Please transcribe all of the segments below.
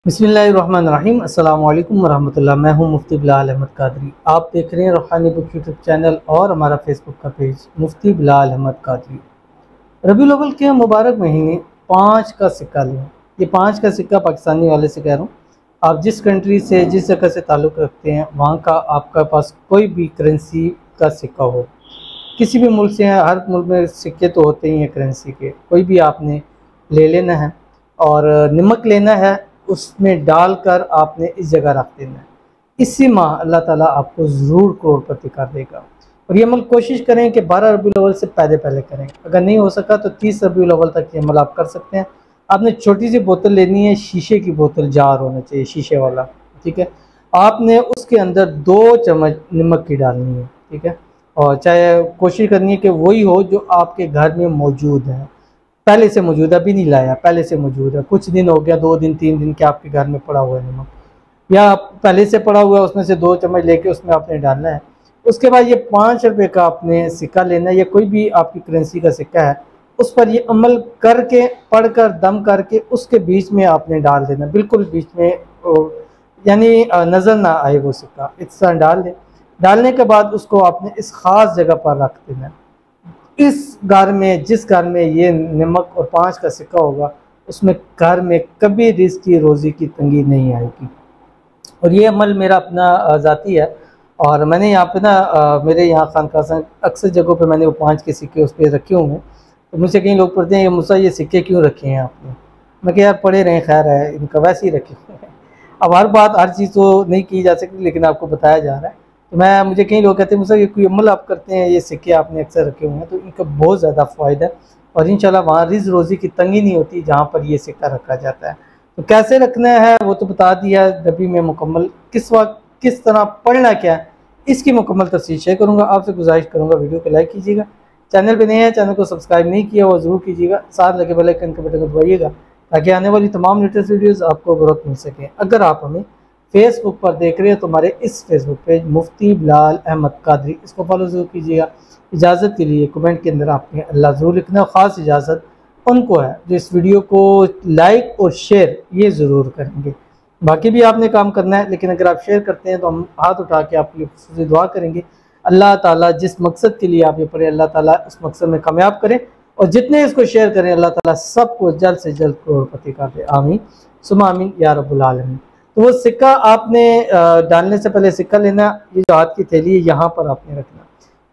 बिस्मिल्लाहिर्रहमानिर्रहीम। अस्सलाम वालेकुम वरहमतुल्लाह। मैं हूं मुफ्ती बिलाल अहमद कादरी। आप देख रहे हैं रूहानी बुक यूट्यूब चैनल और हमारा फेसबुक का पेज मुफ्ती बिलाल अहमद कादरी। रबीउल अव्वल के मुबारक महीने 5 का सिक्का लें। ये 5 का सिक्का पाकिस्तानी वाले से कह रहा हूँ। आप जिस कंट्री से जिस जगह से ताल्लुक़ रखते हैं वहाँ का आपका पास कोई भी करेंसी का सिक्का हो, किसी भी मुल्क से हैं, हर मुल्क में सिक्के तो होते ही हैं करेंसी के, कोई भी आपने ले लेना है और नमक लेना है, उसमें डालकर आपने इस जगह रख देना है। इसी माह अल्लाह ताला आपको ज़रूर करोड़पति कर देगा। और ये अमल कोशिश करें कि 12 रबीउल अव्वल से पहले करें। अगर नहीं हो सका तो 30 रबीउल अव्वल तक ये अमल आप कर सकते हैं। आपने छोटी सी बोतल लेनी है, शीशे की बोतल, जार होना चाहिए शीशे वाला, ठीक है। आपने उसके अंदर 2 चम्मच नमक की डालनी है, ठीक है। और चाहे कोशिश करनी है कि वही हो जो आपके घर में मौजूद है, पहले से मौजूद है, अभी नहीं लाया, पहले से मौजूद है, कुछ दिन हो गया, 2 दिन 3 दिन के आपके घर में पड़ा हुआ है नमक, या पहले से पड़ा हुआ है, उसमें से 2 चम्मच लेके उसमें आपने डालना है। उसके बाद ये 5 रुपये का आपने सिक्का लेना है, या कोई भी आपकी करेंसी का सिक्का है, उस पर ये अमल करके, पढ़कर, दम करके उसके बीच में आपने डाल देना, बिल्कुल बीच में, यानी नज़र ना आए वो सिक्का, इस तरह डाल दें। डालने के बाद उसको आपने इस ख़ास जगह पर रख देना। इस घर में, जिस घर में ये नमक और 5 का सिक्का होगा, उसमें घर में कभी रिज़्क़ की, रोज़ी की तंगी नहीं आएगी। और ये अमल मेरा अपना ज़ाती है, और मैंने यहाँ पे ना मेरे यहाँ खानकाह से अक्सर जगहों पे मैंने वो 5 के सिक्के उस पर रखे हुए हैं। तो मुझसे कई लोग पूछते हैं, ये मूसा ये सिक्के क्यों रखे हैं आपने? मैं कहा यार पड़े रहें, खैर है, इनका वैसे ही रखे हुए हैं। अब हर बात, हर चीज़ तो नहीं की जा सकती, लेकिन आपको बताया जा रहा है। तो मुझे कई लोग कहते हैं मुझसे ये कोई अमल आप करते हैं, ये सिक्के आपने अक्सर रखे हुए हैं, तो इनका बहुत ज़्यादा फ़ायदा है। और इंशाल्लाह वहाँ रिज़्क़ रोज़ी की तंगी नहीं होती जहाँ पर ये सिक्का रखा जाता है। तो कैसे रखना है वो तो बता दिया नबी में मुकम्मल, किस वक्त किस तरह पढ़ना क्या है, इसकी मुकम्मल तफसील शेयर करूँगा। आपसे गुजारिश करूँगा वीडियो को लाइक कीजिएगा, चैनल पर नए हैं, चैनल को सब्सक्राइब नहीं किया वो ज़रूर कीजिएगा, साथ लगे बेल आइकन के बटन को दबाइएगा ताकि आने वाली तमाम लेटेस्ट वीडियोज़ आपको ज़रूरत मिल सकें। अगर आप हमें फेसबुक पर देख रहे हैं तो हमारे इस फेसबुक पेज मुफ्ती बिलाल अहमद कादरी, इसको फॉलो ज़रूर कीजिएगा। इजाज़त के लिए कमेंट के अंदर आपने अल्लाह ज़रूर लिखना, ख़ास इजाज़त उनको है जो इस वीडियो को लाइक और शेयर ये ज़रूर करेंगे। बाकी भी आपने काम करना है, लेकिन अगर आप शेयर करते हैं तो हम हाथ उठा के आपके लिए खुसूसी दुआ करेंगे। अल्लाह ताला जिस मकसद के लिए आप ये पढ़ें, अल्लाह ताला उस मकसद में कामयाब करें, और जितने इसको शेयर करें अल्लाह ताला सबको जल्द से जल्द करोड़पति कर दे। आमीन सुम्मा आमीन या रब्बुल आलमीन। तो वो सिक्का आपने डालने से पहले सिक्का लेना, ये जो हाथ की थैली है यहाँ पर आपने रखना,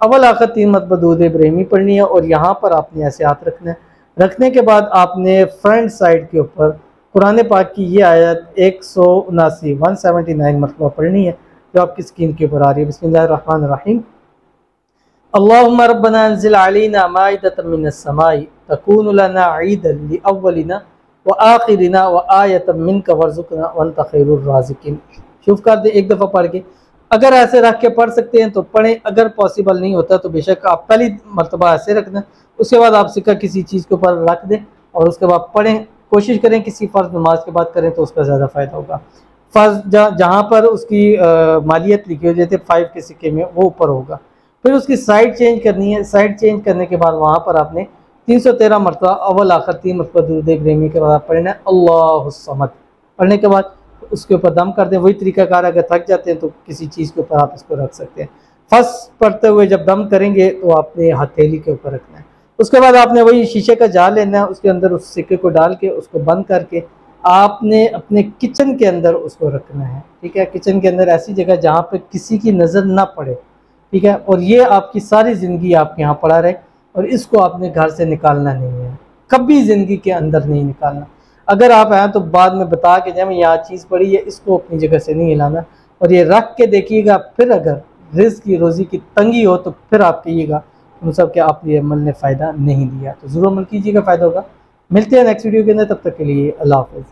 अव्वल आखिर 3 मरतबा दुरूद इब्राहिमी पढ़नी है, और यहाँ पर आपने ऐसे हाथ रखना है। रखने के बाद आपने फ्रंट साइड के ऊपर कुरान पाक की ये आयत 179 मरतबा पढ़नी है, जो आपकी स्क्रीन के ऊपर आ रही है। बिस्मिल्लाहिर्रहमानिर्रहीम। अल्लाहुम्मा रब्बना अंज़िल अलैना माइदतम मिनस समाई तकूनु लना ईदन लिअव्वलिना व आखिरिना व आयतम मिनका वरज़ुक़ना व अंता खैरुर राज़िक़ीन। शुरू कर दे एक दफ़ा पढ़ के, अगर ऐसे रख के पढ़ सकते हैं तो पढ़ें, अगर पॉसिबल नहीं होता तो बेशक आप पहली मरतबा ऐसे रखना, उसके बाद आप सिक्का किसी चीज़ के ऊपर रख दें और उसके बाद पढ़ें। कोशिश करें किसी फ़र्ज़ नमाज के बाद करें तो उसका ज़्यादा फ़ायदा होगा। फ़र्ज़ जहाँ पर उसकी मालियत लिखी हो, जैसे 5 के सिक्के में, वो ऊपर होगा। फिर उसकी साइड चेंज करनी है। साइड चेंज करने के बाद वहाँ पर आपने 313 मरतबा अव्वल आखिर 3 मरतबा दुरूद इब्राहिमी के बाद आप पढ़ना है अल्लाहु सम्मद। पढ़ने के बाद उसके ऊपर दम कर दें। वही तरीक़ाकार, अगर थक जाते हैं तो किसी चीज़ के ऊपर आप इसको रख सकते हैं। फर्स्ट पढ़ते हुए जब दम करेंगे तो आपने हथेली के ऊपर रखना है। उसके बाद आपने वही शीशे का जार लेना है, उसके अंदर उस सिक्के को डाल के उसको बंद करके आपने अपने किचन के अंदर उसको रखना है, ठीक है। किचन के अंदर ऐसी जगह जहाँ पे किसी की नज़र ना पड़े, ठीक है। और ये आपकी सारी ज़िंदगी आपके यहाँ पड़ा रहे, और इसको आपने घर से निकालना नहीं है, कभी ज़िंदगी के अंदर नहीं निकालना। अगर आप आए तो बाद में बता के जाए यहाँ चीज़ पड़ी है, इसको अपनी जगह से नहीं हिलाना, और ये रख के देखिएगा। फिर अगर रिज़्क़ की, रोज़ी की तंगी हो तो फिर आप कहिएगा सब कि आप ये अमल ने फ़ायदा नहीं दिया। तो ज़रूर अमल कीजिएगा, फ़ायदा होगा। मिलते हैं नेक्स्ट वीडियो के अंदर, तब तक के लिए अल्लाह हाफ़िज़।